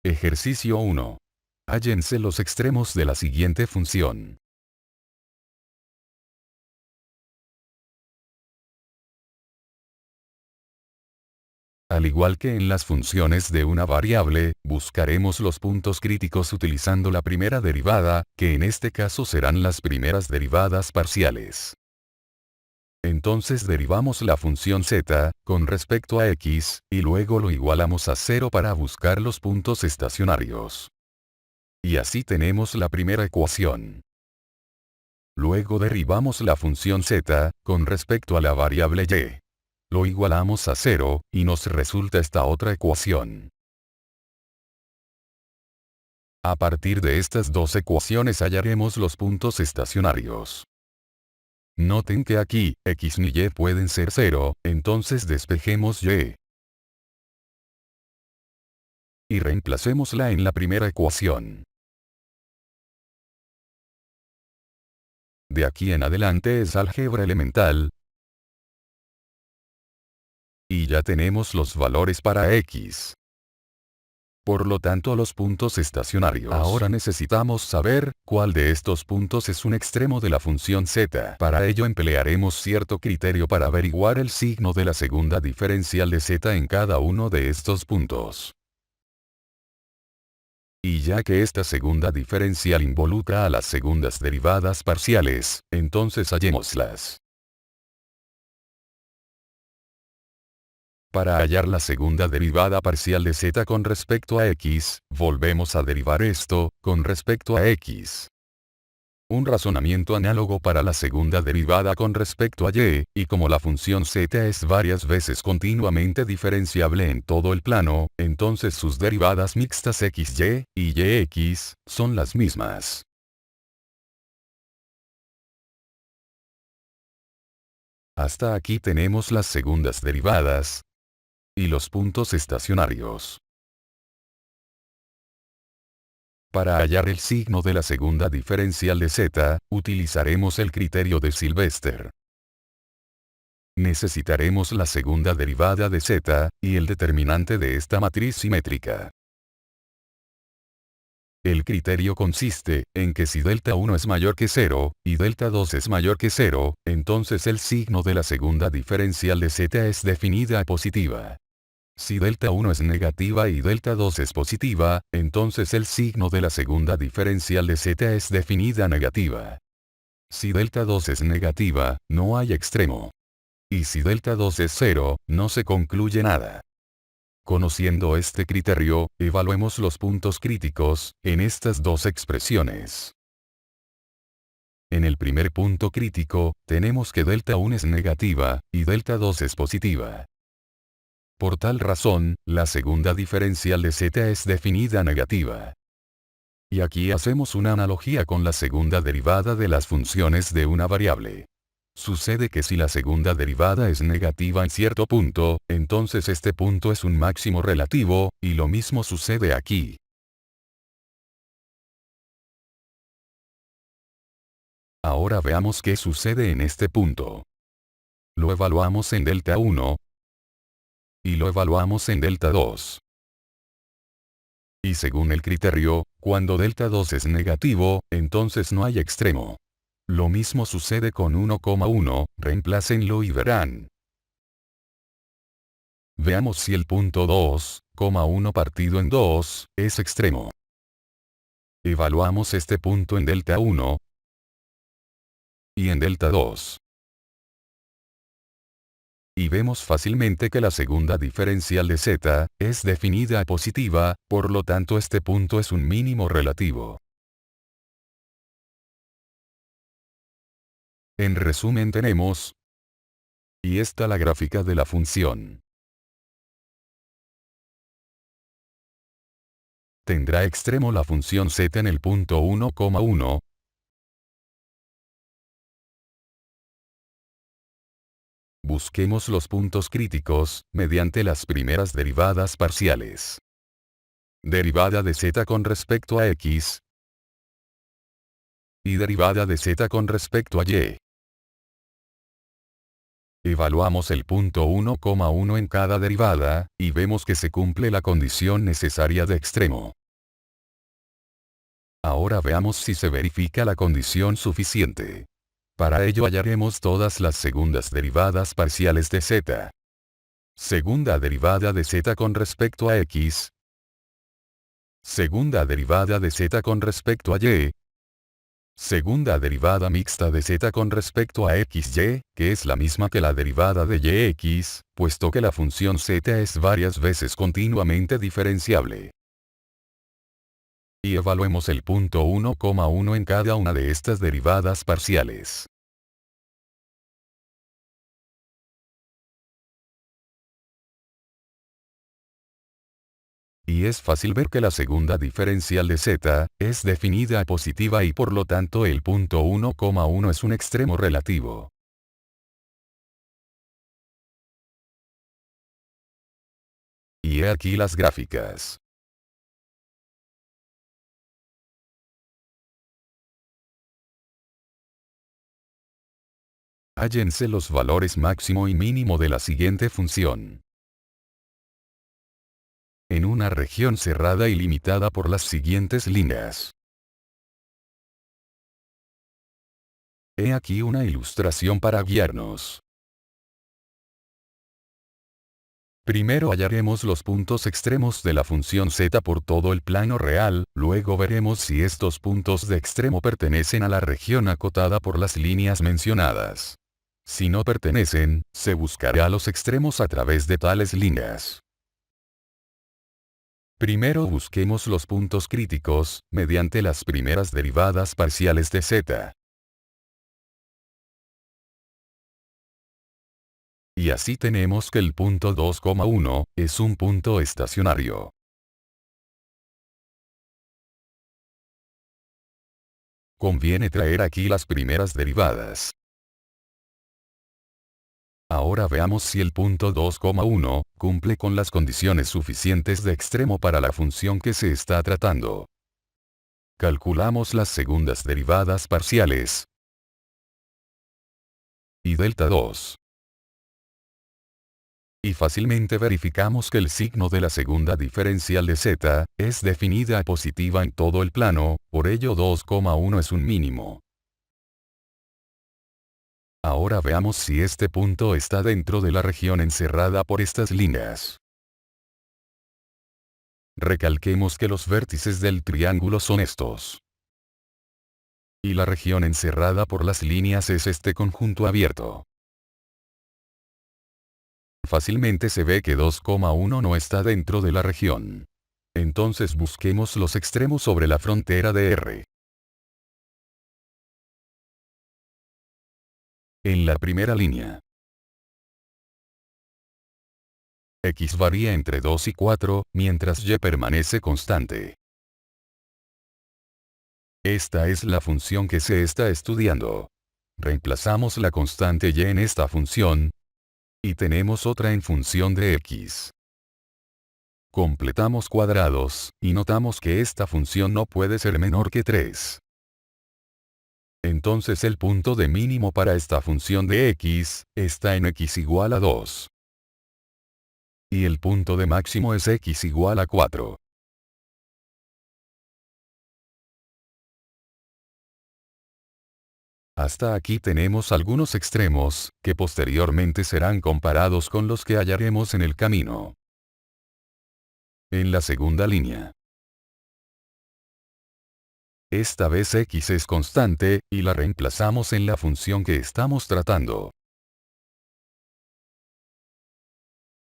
Ejercicio 1. Hállense los extremos de la siguiente función. Al igual que en las funciones de una variable, buscaremos los puntos críticos utilizando la primera derivada, que en este caso serán las primeras derivadas parciales. Entonces derivamos la función z, con respecto a x, y luego lo igualamos a 0 para buscar los puntos estacionarios. Y así tenemos la primera ecuación. Luego derivamos la función z, con respecto a la variable y. Lo igualamos a 0, y nos resulta esta otra ecuación. A partir de estas dos ecuaciones hallaremos los puntos estacionarios. Noten que aquí, x ni y pueden ser 0, entonces despejemos y. Y reemplacémosla en la primera ecuación. De aquí en adelante es álgebra elemental. Y ya tenemos los valores para x. Por lo tanto los puntos estacionarios. Ahora necesitamos saber, cuál de estos puntos es un extremo de la función z. Para ello emplearemos cierto criterio para averiguar el signo de la segunda diferencial de z en cada uno de estos puntos. Y ya que esta segunda diferencial involucra a las segundas derivadas parciales, entonces hallémoslas. Para hallar la segunda derivada parcial de z con respecto a x, volvemos a derivar esto, con respecto a x. Un razonamiento análogo para la segunda derivada con respecto a y como la función z es varias veces continuamente diferenciable en todo el plano, entonces sus derivadas mixtas xy y yx son las mismas. Hasta aquí tenemos las segundas derivadas y los puntos estacionarios. Para hallar el signo de la segunda diferencial de z, utilizaremos el criterio de Sylvester. Necesitaremos la segunda derivada de z, y el determinante de esta matriz simétrica. El criterio consiste en que si delta 1 es mayor que 0, y delta 2 es mayor que 0, entonces el signo de la segunda diferencial de z es definida a positiva. Si delta 1 es negativa y delta 2 es positiva, entonces el signo de la segunda diferencial de z es definida negativa. Si delta 2 es negativa, no hay extremo. Y si delta 2 es 0, no se concluye nada. Conociendo este criterio, evaluemos los puntos críticos, en estas dos expresiones. En el primer punto crítico, tenemos que delta 1 es negativa, y delta 2 es positiva. Por tal razón, la segunda diferencial de z es definida negativa. Y aquí hacemos una analogía con la segunda derivada de las funciones de una variable. Sucede que si la segunda derivada es negativa en cierto punto, entonces este punto es un máximo relativo, y lo mismo sucede aquí. Ahora veamos qué sucede en este punto. Lo evaluamos en delta 1, y lo evaluamos en delta 2. Y según el criterio, cuando delta 2 es negativo, entonces no hay extremo. Lo mismo sucede con 1,1, reemplácenlo y verán. Veamos si el punto 2,1 partido en 2, es extremo. Evaluamos este punto en delta 1 y en delta 2. Y vemos fácilmente que la segunda diferencial de z, es definida a positiva, por lo tanto este punto es un mínimo relativo. En resumen tenemos, y esta la gráfica de la función. Tendrá extremo la función z en el punto 1,1. Busquemos los puntos críticos, mediante las primeras derivadas parciales. Derivada de z con respecto a x. Y derivada de z con respecto a y. Evaluamos el punto 1,1 en cada derivada, y vemos que se cumple la condición necesaria de extremo. Ahora veamos si se verifica la condición suficiente. Para ello hallaremos todas las segundas derivadas parciales de z. Segunda derivada de z con respecto a x. Segunda derivada de z con respecto a y. Segunda derivada mixta de z con respecto a xy, que es la misma que la derivada de yx, puesto que la función z es varias veces continuamente diferenciable. Y evaluemos el punto 1,1 en cada una de estas derivadas parciales. Y es fácil ver que la segunda diferencial de z, es definida a positiva y por lo tanto el punto 1,1 es un extremo relativo. Y he aquí las gráficas. Hállense los valores máximo y mínimo de la siguiente función. En una región cerrada y limitada por las siguientes líneas. He aquí una ilustración para guiarnos. Primero hallaremos los puntos extremos de la función z por todo el plano real, luego veremos si estos puntos de extremo pertenecen a la región acotada por las líneas mencionadas. Si no pertenecen, se buscará los extremos a través de tales líneas. Primero busquemos los puntos críticos, mediante las primeras derivadas parciales de z. Y así tenemos que el punto 2,1, es un punto estacionario. Conviene traer aquí las primeras derivadas. Ahora veamos si el punto 2,1, cumple con las condiciones suficientes de extremo para la función que se está tratando. Calculamos las segundas derivadas parciales. Y delta 2. Y fácilmente verificamos que el signo de la segunda diferencial de z, es definida a positiva en todo el plano, por ello 2,1 es un mínimo. Ahora veamos si este punto está dentro de la región encerrada por estas líneas. Recalquemos que los vértices del triángulo son estos. Y la región encerrada por las líneas es este conjunto abierto. Fácilmente se ve que 2,1 no está dentro de la región. Entonces busquemos los extremos sobre la frontera de R. En la primera línea, x varía entre 2 y 4, mientras y permanece constante. Esta es la función que se está estudiando. Reemplazamos la constante y en esta función, y tenemos otra en función de x. Completamos cuadrados, y notamos que esta función no puede ser menor que 3. Entonces el punto de mínimo para esta función de x, está en x igual a 2. Y el punto de máximo es x igual a 4. Hasta aquí tenemos algunos extremos, que posteriormente serán comparados con los que hallaremos en el camino. En la segunda línea. Esta vez x es constante, y la reemplazamos en la función que estamos tratando.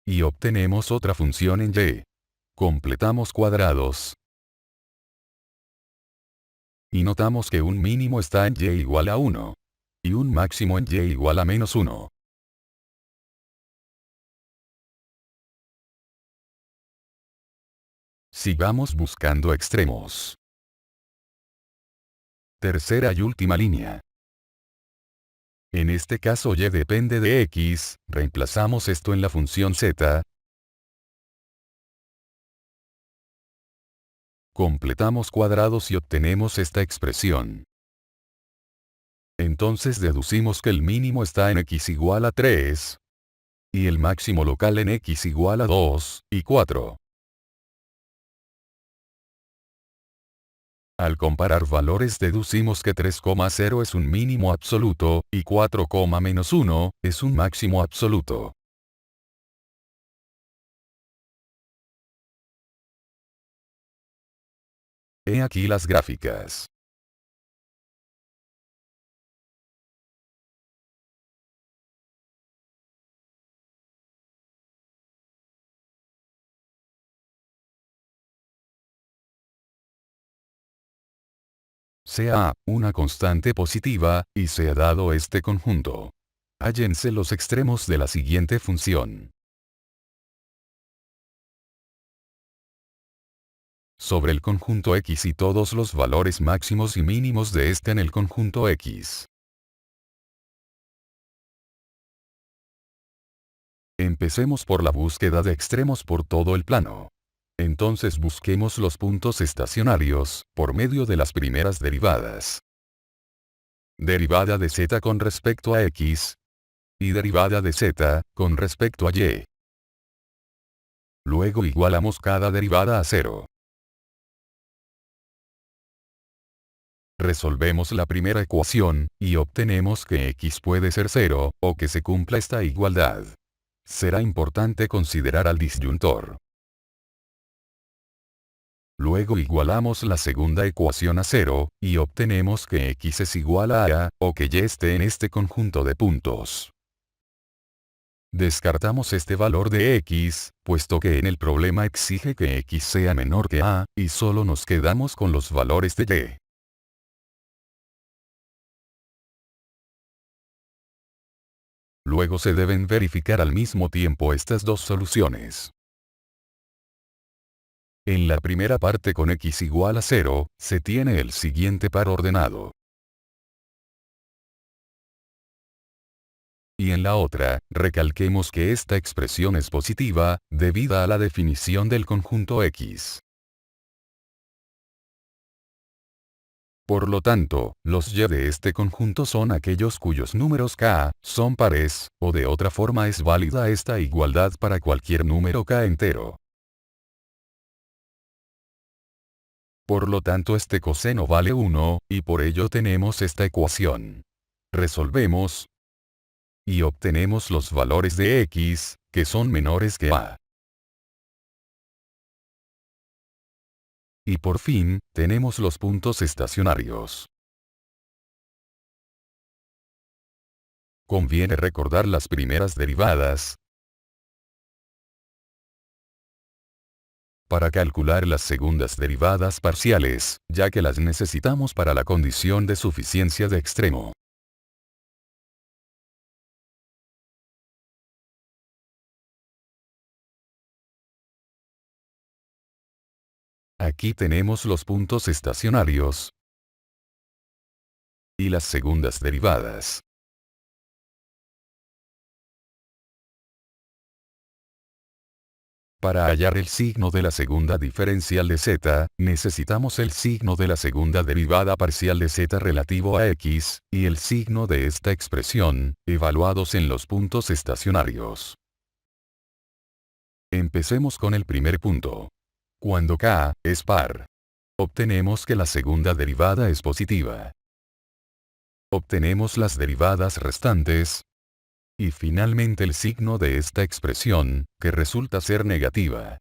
Y obtenemos otra función en y. Completamos cuadrados. Y notamos que un mínimo está en y igual a 1. Y un máximo en y igual a menos 1. Sigamos buscando extremos. Tercera y última línea. En este caso y depende de x, reemplazamos esto en la función z. Completamos cuadrados y obtenemos esta expresión. Entonces deducimos que el mínimo está en x igual a 3, y el máximo local en x igual a 2, y 4. Al comparar valores deducimos que 3,0 es un mínimo absoluto, y 4,-1 es un máximo absoluto. He aquí las gráficas. Sea A una constante positiva, y sea dado este conjunto. Hállense los extremos de la siguiente función. Sobre el conjunto X y todos los valores máximos y mínimos de este en el conjunto X. Empecemos por la búsqueda de extremos por todo el plano. Entonces busquemos los puntos estacionarios, por medio de las primeras derivadas. Derivada de z con respecto a x, y derivada de z, con respecto a y. Luego igualamos cada derivada a 0. Resolvemos la primera ecuación, y obtenemos que x puede ser 0, o que se cumpla esta igualdad. Será importante considerar al disyuntor. Luego igualamos la segunda ecuación a 0, y obtenemos que x es igual a A, o que y esté en este conjunto de puntos. Descartamos este valor de x, puesto que en el problema exige que x sea menor que A, y solo nos quedamos con los valores de y. Luego se deben verificar al mismo tiempo estas dos soluciones. En la primera parte con x igual a 0, se tiene el siguiente par ordenado. Y en la otra, recalquemos que esta expresión es positiva, debida a la definición del conjunto X. Por lo tanto, los y de este conjunto son aquellos cuyos números k son pares, o de otra forma es válida esta igualdad para cualquier número k entero. Por lo tanto este coseno vale 1, y por ello tenemos esta ecuación. Resolvemos, y obtenemos los valores de x, que son menores que a. Y por fin, tenemos los puntos estacionarios. Conviene recordar las primeras derivadas, para calcular las segundas derivadas parciales, ya que las necesitamos para la condición de suficiencia de extremo. Aquí tenemos los puntos estacionarios y las segundas derivadas. Para hallar el signo de la segunda diferencial de z, necesitamos el signo de la segunda derivada parcial de z relativo a x, y el signo de esta expresión, evaluados en los puntos estacionarios. Empecemos con el primer punto. Cuando k es par, obtenemos que la segunda derivada es positiva. Obtenemos las derivadas restantes, y finalmente el signo de esta expresión, que resulta ser negativa.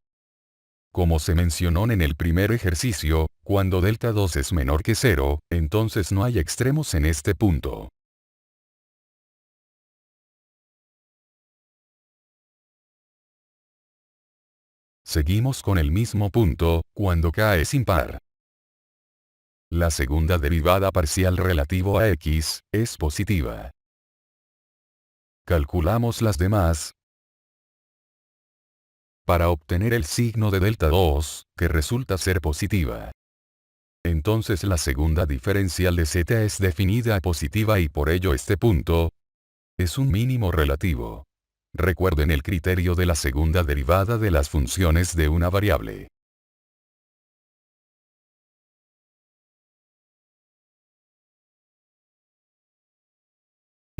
Como se mencionó en el primer ejercicio, cuando delta 2 es menor que 0, entonces no hay extremos en este punto. Seguimos con el mismo punto, cuando k es impar. La segunda derivada parcial relativo a x, es positiva. Calculamos las demás, para obtener el signo de delta 2, que resulta ser positiva. Entonces la segunda diferencial de z es definida a positiva y por ello este punto es un mínimo relativo. Recuerden el criterio de la segunda derivada de las funciones de una variable.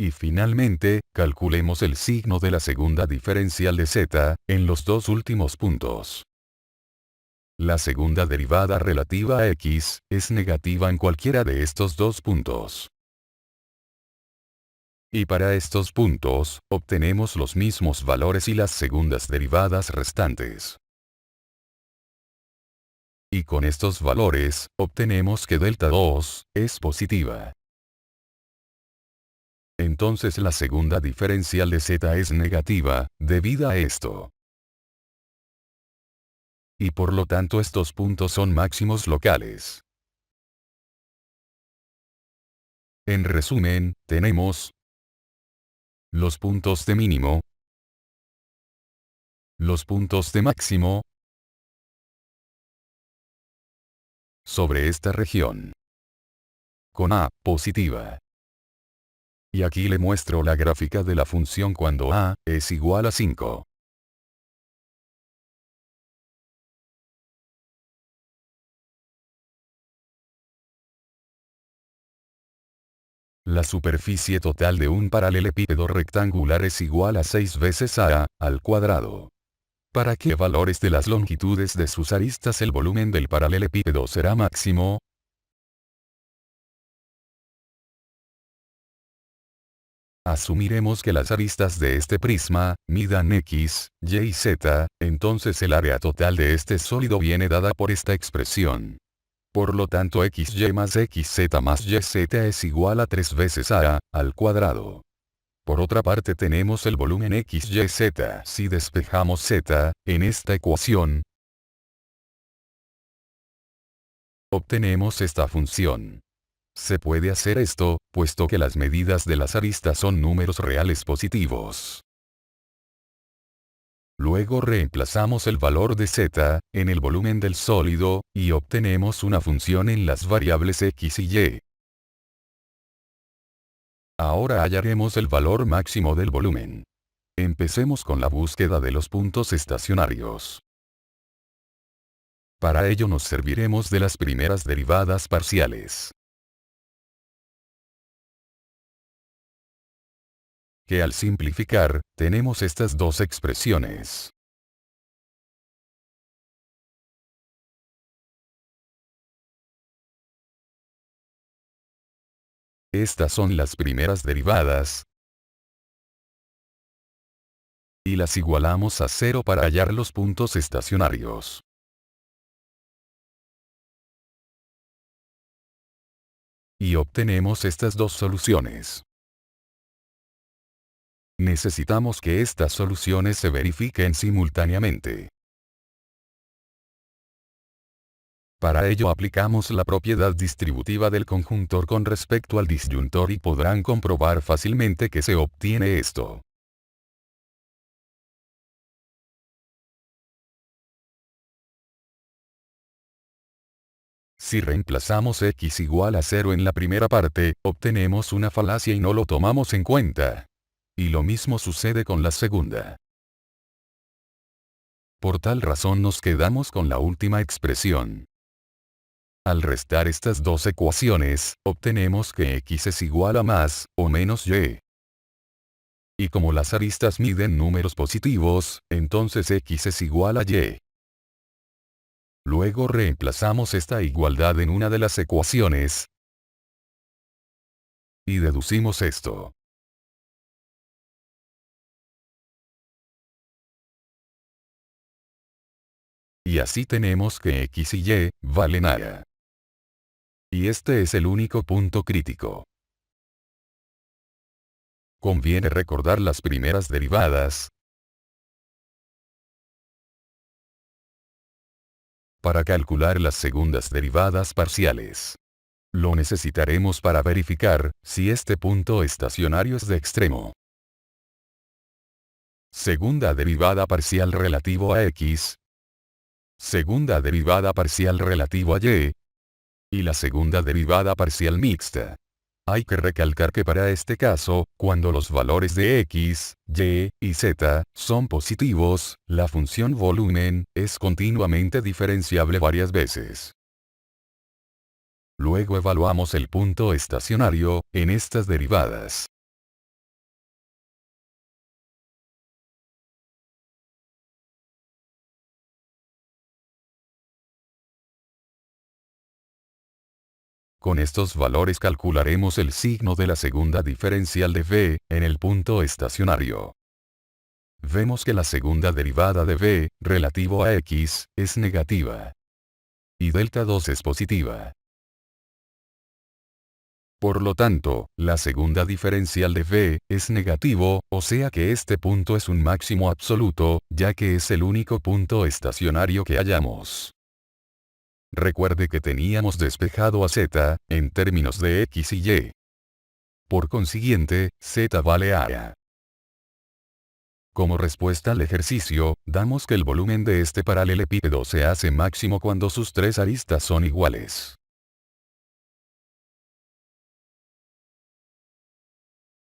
Y finalmente, calculemos el signo de la segunda diferencial de z, en los dos últimos puntos. La segunda derivada relativa a x, es negativa en cualquiera de estos dos puntos. Y para estos puntos, obtenemos los mismos valores y las segundas derivadas restantes. Y con estos valores, obtenemos que delta 2, es positiva. Entonces la segunda diferencial de z es negativa, debido a esto. Y por lo tanto estos puntos son máximos locales. En resumen, tenemos los puntos de mínimo, los puntos de máximo sobre esta región, con a positiva. Y aquí le muestro la gráfica de la función cuando a es igual a 5. La superficie total de un paralelepípedo rectangular es igual a 6 veces a al cuadrado. ¿Para qué valores de las longitudes de sus aristas el volumen del paralelepípedo será máximo? Asumiremos que las aristas de este prisma, midan x, y y z, entonces el área total de este sólido viene dada por esta expresión. Por lo tanto xy más xz más yz es igual a 3 veces a al cuadrado. Por otra parte tenemos el volumen xyz. Si despejamos z, en esta ecuación, obtenemos esta función. Se puede hacer esto, puesto que las medidas de las aristas son números reales positivos. Luego reemplazamos el valor de z, en el volumen del sólido, y obtenemos una función en las variables x y y. Ahora hallaremos el valor máximo del volumen. Empecemos con la búsqueda de los puntos estacionarios. Para ello nos serviremos de las primeras derivadas parciales, que al simplificar, tenemos estas dos expresiones. Estas son las primeras derivadas, y las igualamos a 0 para hallar los puntos estacionarios. Y obtenemos estas dos soluciones. Necesitamos que estas soluciones se verifiquen simultáneamente. Para ello aplicamos la propiedad distributiva del conjuntor con respecto al disyuntor y podrán comprobar fácilmente que se obtiene esto. Si reemplazamos x igual a 0 en la primera parte, obtenemos una falacia y no lo tomamos en cuenta. Y lo mismo sucede con la segunda. Por tal razón nos quedamos con la última expresión. Al restar estas dos ecuaciones, obtenemos que x es igual a más o menos y. Y como las aristas miden números positivos, entonces x es igual a y. Luego reemplazamos esta igualdad en una de las ecuaciones y deducimos esto. Y así tenemos que x y y valen a. Y este es el único punto crítico. Conviene recordar las primeras derivadas para calcular las segundas derivadas parciales. Lo necesitaremos para verificar si este punto estacionario es de extremo. Segunda derivada parcial relativo a x. Segunda derivada parcial relativo a y. Y la segunda derivada parcial mixta. Hay que recalcar que para este caso, cuando los valores de x, y, y z, son positivos, la función volumen, es continuamente diferenciable varias veces. Luego evaluamos el punto estacionario, en estas derivadas. Con estos valores calcularemos el signo de la segunda diferencial de v, en el punto estacionario. Vemos que la segunda derivada de v, relativo a x, es negativa. Y delta 2 es positiva. Por lo tanto, la segunda diferencial de v, es negativo, o sea que este punto es un máximo absoluto, ya que es el único punto estacionario que hallamos. Recuerde que teníamos despejado a z, en términos de x y y. Por consiguiente, z vale a. Como respuesta al ejercicio, damos que el volumen de este paralelepípedo se hace máximo cuando sus tres aristas son iguales.